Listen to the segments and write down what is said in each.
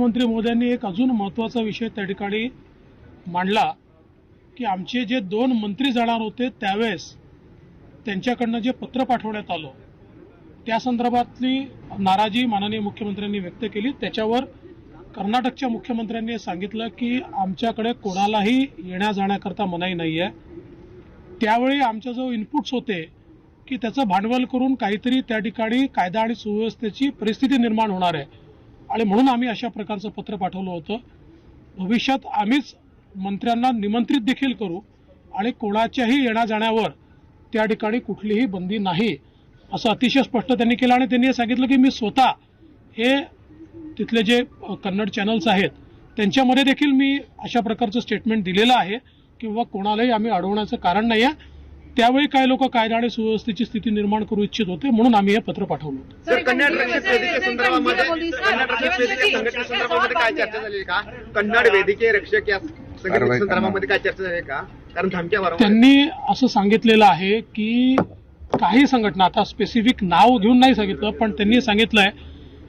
गृहमंत्री महोदयांनी एक अजून महत्त्वाचा विषय त्या ठिकाणी मांडला की आमचे जे 2 मंत्री जाणार होते त्यावेळेस त्यांच्याकडनं जे पत्र पाठवण्यात आलं त्या संदर्भातली नाराजी माननीय मुख्यमंत्र्यांनी व्यक्त केली। त्याच्यावर कर्नाटकच्या मुख्यमंत्र्यांनी सांगितलं की आमच्याकडे कोणालाही येण्या जाण्याकरता मनाई नाही आहे। त्यावेळी आमचा जो इनपुट्स होते की त्याचं भांडवल करून काहीतरी त्या ठिकाणी कायदा आणि सुव्यवस्थेची परिस्थिती निर्माण होणार आहे आणि म्हणून आम्ही अशा प्रकारचं पत्र पाठवलं होतं। भविष्यात आम्हीच मंत्र्यांना निमंत्रित देखील करू आणि कोणाच्याही येण्या जाण्यावर त्या ठिकाणी कुठलीही बंदी नाही असं अतिशय स्पष्ट त्यांनी केलं आणि त्यांनी सांगितलं की मी स्वतः हे तिथले जे कन्नड चॅनल्स आहेत त्यांच्यामध्ये देखील मी अशा प्रकारचं स्टेटमेंट दिलेलं आहे किंवा कोणालाही आम्ही अडवण्याचं कारण नाही आहे। त्यावेळी काही लोक कायदा आणि सुव्यवस्थेची स्थिती निर्माण करू इच्छित होते म्हणून आम्ही हे पत्र पाठवलं होतं। सर, कन्नड रक्षक वेदिके संदर्भामध्ये काय चर्चा झाली का? कन्नड वेदिके रक्षक या संदर्भामध्ये काय चर्चा झाली का? कारण धमक्या त्यांनी असं सांगितलेलं आहे की काही संघटना, आता स्पेसिफिक नाव घेऊन नाही सांगितलं, पण त्यांनी सांगितलंय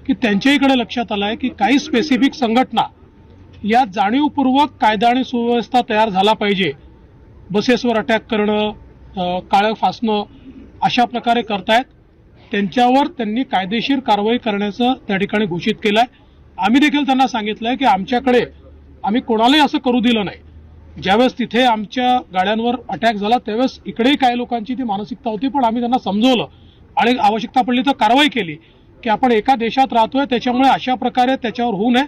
की त्यांच्या इकडे लक्षात आलंय की काही स्पेसिफिक संघटना या जाणीवपूर्वक कायदा आणि सुव्यवस्था तयार झाला पाहिजे, बसेसवर अटॅक करणं, काळं फासणं अशा प्रकारे करतायत। त्यांच्यावर त्यांनी कायदेशीर कारवाई करण्याचं त्या ठिकाणी घोषित केलंय। आम्ही देखील त्यांना सांगितलंय की आमच्याकडे आम्ही कोणालाही असं करू दिलं नाही। ज्यावेळेस तिथे आमच्या गाड्यांवर अटॅक झाला त्यावेळेस इकडेही काही लोकांची ती मानसिकता होती, पण आम्ही त्यांना समजवलं आणि आवश्यकता पडली तर कारवाई केली की आपण एका देशात राहतोय त्याच्यामुळे अशा प्रकारे त्याच्यावर होऊ नये।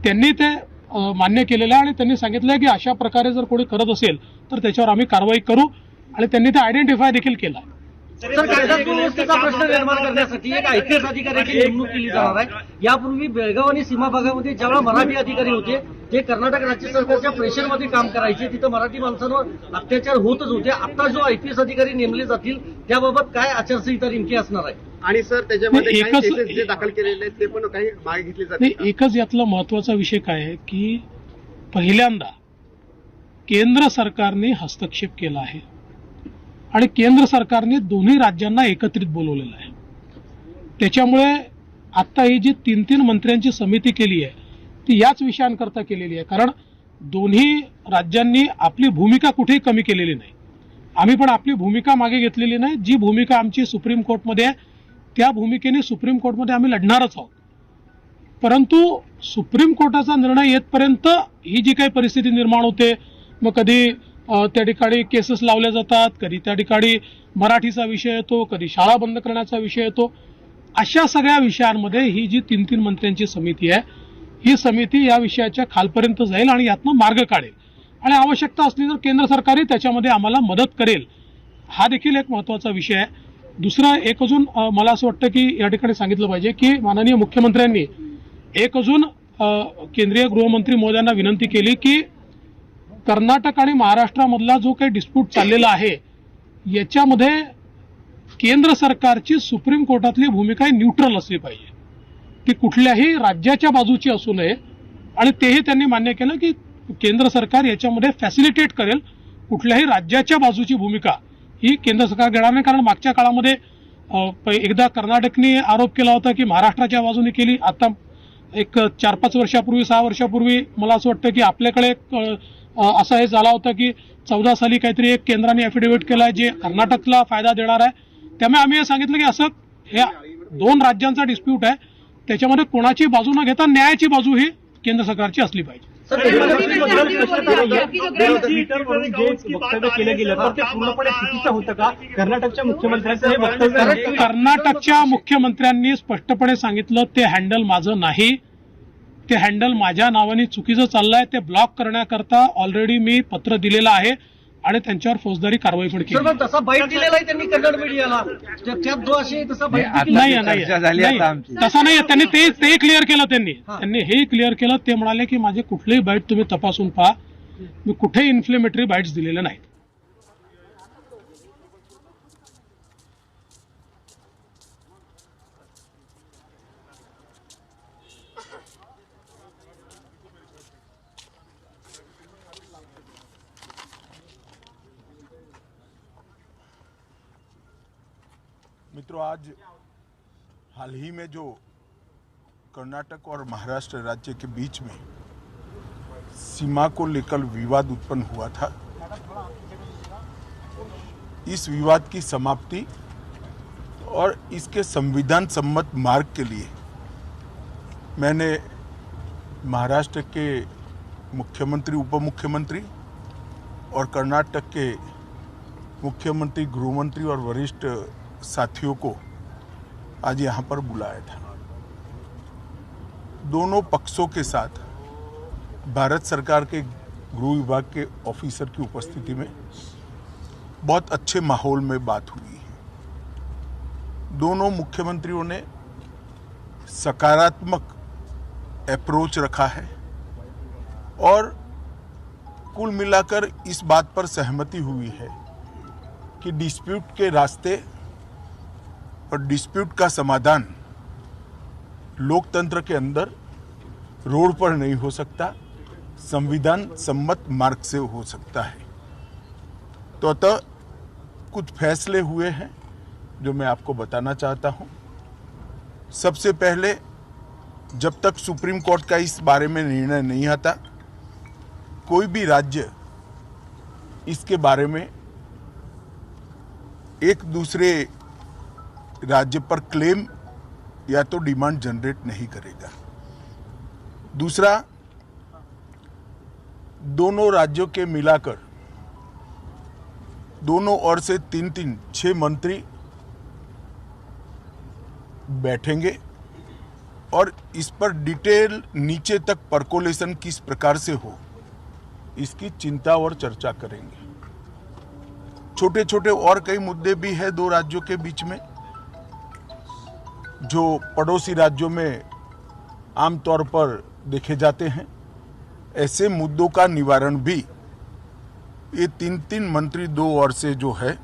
त्यांनी ते मान्य केलेलं आहे आणि त्यांनी सांगितलंय की अशा प्रकारे जर कोणी करत असेल तर त्याच्यावर आम्ही कारवाई करू आणि त्यांनी ते आयडेंटिफाय देखील केलं। सर, कायदा सुव्यवस्थेचा प्रश्न निर्माण करण्यासाठी एक IPS अधिकाऱ्याची नेमणूक केली जाणार आहे। यापूर्वी बेळगाव आणि सीमा भागामध्ये ज्यावेळेला मराठी अधिकारी होते ते कर्नाटक राज्य सरकारच्या प्रेशरमध्ये काम करायचे, तिथं मराठी माणसांवर अत्याचार होतच होते। आता जो IPS अधिकारी नेमले जातील त्याबाबत काय आचारसंहिता नेमकी असणार आहे? आणि सर त्याच्यामध्ये केसेस जे दाखल केलेले आहेत ते पण काही मागे घेतले जाते? एकच यातला महत्वाचा विषय काय आहे की पहिल्यांदा केंद्र सरकारने हस्तक्षेप केला आहे आणि केंद्र सरकारने दोन्ही राज्यांना एकत्रित बोलवलेलं आहे। त्याच्यामुळे आता ही जी 3 मंत्र्यांची समिती केली आहे ती याच विषयांकरता केलेली आहे, कारण दोन्ही राज्यांनी आपली भूमिका कुठेही कमी केलेली नाही। आम्ही पण आपली भूमिका मागे घेतलेली नाही। जी भूमिका आमची सुप्रीम कोर्टमध्ये आहे त्या भूमिकेने सुप्रीम कोर्टमध्ये आम्ही लढणारच आहोत, परंतु सुप्रीम कोर्टाचा निर्णय येतपर्यंत ही जी काही परिस्थिती निर्माण होते, मग कधी त्या ठिकाणी केसेस लावल्या जातात, कधी त्या ठिकाणी मराठीचा विषय येतो, कधी शाळा बंद करण्याचा विषय येतो, अशा सगळ्या विषयांमध्ये ही जी 3 मंत्र्यांची समिती आहे ही समिती या विषयाच्या खालपर्यंत जाईल आणि यातनं मार्ग काढेल आणि आवश्यकता असली तर केंद्र सरकारही त्याच्यामध्ये आम्हाला मदत करेल। हा देखील एक महत्वाचा विषय आहे। दुसरं एक अजून मला असं वाटतं की या ठिकाणी सांगितलं पाहिजे की माननीय मुख्यमंत्र्यांनी एक अजून केंद्रीय गृहमंत्री महोदयांना विनंती केली की कर्नाटक आणि महाराष्ट्रामधला जो काही डिस्प्यूट चाललेला आहे याच्यामध्ये केंद्र सरकारची सुप्रीम कोर्टातली भूमिका न्यूट्रल असली पाहिजे, ती कुठल्याही राज्याच्या बाजूची असू नये आणि तेही त्यांनी मान्य केलं की केंद्र सरकार याच्यामध्ये फॅसिलिटेट करेल। कुठल्याही राज्याच्या बाजूची भूमिका ही केंद्र सरकार घेणार नाही, कारण मागच्या काळामध्ये एकदा कर्नाटकने आरोप केला होता की महाराष्ट्राच्या बाजूने केली। आता एक 4-5 वर्षापूर्वी 6 वर्षापूर्वी मला असं वाटतं की आपल्याकडे असं हे झाला होता की 14 साली काहीतरी एक केंद्राने ॲफिडेव्हिट केला जे कर्नाटकला फायदा देणार आहे। त्यामुळे आम्ही हे सांगितलं की असं या 2 राज्यांचा डिस्प्यूट आहे त्याच्यामध्ये कोणाची बाजू न घेता न्यायाची बाजू ही केंद्र सरकारची असली पाहिजे। कर्नाटकच्या मुख्यमंत्र्यांनी स्पष्टपणे सांगितलं ते हँडल माझं नाही, ते हँडल माझ्या नावाने चुकीचं चाललंय, ते ब्लॉक करण्याकरता ऑलरेडी मी पत्र दिलेलं आहे आणि त्यांच्यावर फौजदारी कारवाई पण केली। तसा बाईट दिलेला आहे त्यांनी कन्नड मीडियाला, त्यात जो असे तसा नाही तसा नाही, त्यांनी ते क्लिअर केलं, त्यांनी हे क्लिअर केलं। ते म्हणाले की माझे कुठलेही बाईट तुम्ही तपासून पहा, मी कुठेही इन्फ्लेमेटरी बाईट्स दिलेले नाहीत। मित्रों, आज हाल ही में जो कर्नाटक और महाराष्ट्र राज्य के बीच में सीमा को लेकर विवाद उत्पन्न हुआ था। इस विवाद की समाप्ति और इसके संविधान सम्मत मार्ग के लिए मैंने महाराष्ट्र के मुख्यमंत्री, उप मुख्यमंत्री और कर्नाटक के मुख्यमंत्री, गृहमंत्री और वरिष्ठ साथियों को आज यहाँ पर बुलाया था। दोनों पक्षों के साथ भारत सरकार के गृह विभाग के ऑफिसर की उपस्थिति में बहुत अच्छे माहौल में बात हुई है। दोनों मुख्यमंत्रियों ने सकारात्मक अप्रोच रखा है और कुल मिलाकर इस बात पर सहमति हुई है कि डिस्प्यूट के रास्ते और डिस्प्यूट का समाधान लोकतंत्र के अंदर रोड पर नहीं हो सकता, संविधान सम्मत मार्ग से हो सकता है। तो अतः कुछ फैसले हुए हैं जो मैं आपको बताना चाहता हूं। सबसे पहले, जब तक सुप्रीम कोर्ट का इस बारे में निर्णय नहीं आता, कोई भी राज्य इसके बारे में एक दूसरे राज्य पर क्लेम या तो डिमांड जनरेट नहीं करेगा। दूसरा, दोनों राज्यों के मिलाकर दोनों ओर से 6 मंत्री बैठेंगे और इस पर डिटेल नीचे तक परकोलेशन किस प्रकार से हो, इसकी चिंता और चर्चा करेंगे। छोटे छोटे और कई मुद्दे भी हैं दो राज्यों के बीच में, जो पड़ोसी राज्यों में आमतौर पर देखे जाते हैं। ऐसे मुद्दों का निवारण भी ये 3 मंत्री दो ओर से जो है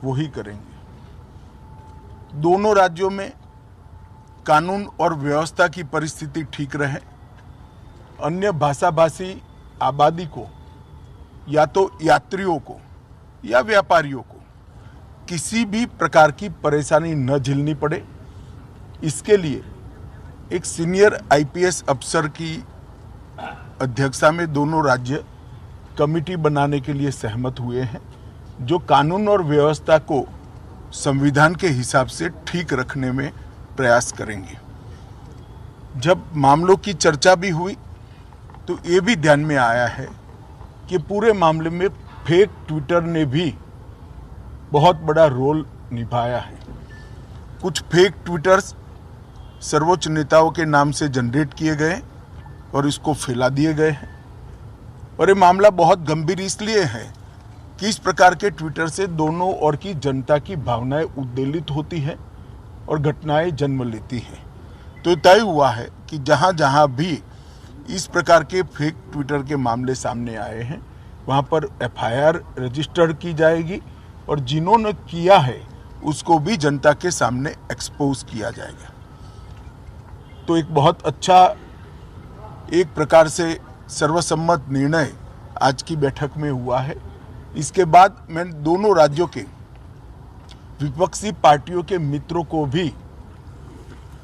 वो ही करेंगे। दोनों राज्यों में कानून और व्यवस्था की परिस्थिति ठीक रहे, अन्य भाषाभाषी आबादी को या तो यात्रियों को या व्यापारियों को किसी भी प्रकार की परेशानी न झेलनी पड़े, इसके लिए एक सीनियर आईपीएस अफसर की अध्यक्षता में दोनों राज्य कमेटी बनाने के लिए सहमत हुए हैं, जो कानून और व्यवस्था को संविधान के हिसाब से ठीक रखने में प्रयास करेंगे। जब मामलों की चर्चा भी हुई तो ये भी ध्यान में आया है कि पूरे मामले में फेक ट्विटर ने भी बहुत बड़ा रोल निभाया है। कुछ फेक ट्विटर्स सर्वोच्च नेताओं के नाम से जनरेट किए गए और इसको फैला दिए गए हैं। और ये मामला बहुत गंभीर इसलिए है कि इस प्रकार के ट्विटर से दोनों ओर की जनता की भावनाएं उद्वेलित होती हैं और घटनाएं जन्म लेती हैं। तो तय हुआ है कि जहां जहां भी इस प्रकार के फेक ट्विटर के मामले सामने आए हैं, वहां पर एफआईआर रजिस्टर्ड की जाएगी और जिन्होंने किया है उसको भी जनता के सामने एक्सपोज किया जाएगा। तो एक बहुत अच्छा, एक प्रकार से सर्वसम्मत निर्णय आज की बैठक में हुआ है। इसके बाद मैं दोनों राज्यों के विपक्षी पार्टियों के मित्रों को भी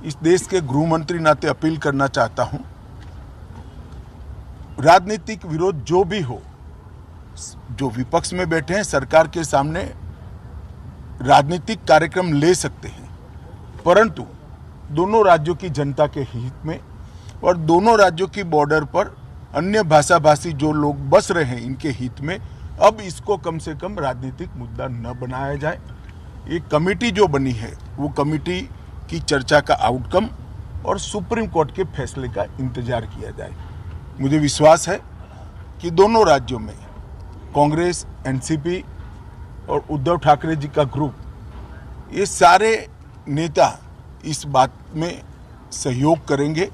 इस देश के गृह मंत्री नाते अपील करना चाहता हूं, राजनीतिक विरोध जो भी हो, जो विपक्ष में बैठे हैं सरकार के सामने राजनीतिक कार्यक्रम ले सकते हैं, परंतु दोनों राज्यों की जनता के हित में और दोनों राज्यों की बॉर्डर पर अन्य भाषाभाषी जो लोग बस रहे हैं इनके हित में अब इसको कम से कम राजनीतिक मुद्दा न बनाया जाए। एक कमेटी जो बनी है वो कमेटी की चर्चा का आउटकम और सुप्रीम कोर्ट के फैसले का इंतजार किया जाए। मुझे विश्वास है कि दोनों राज्यों में कांग्रेस, एनसीपी और उद्धव ठाकरे जी का ग्रुप, ये सारे नेता इस बात में सहयोग करेंगे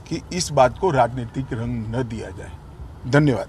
कि इस बात को राजनीतिक रंग न दिया जाए। धन्यवाद।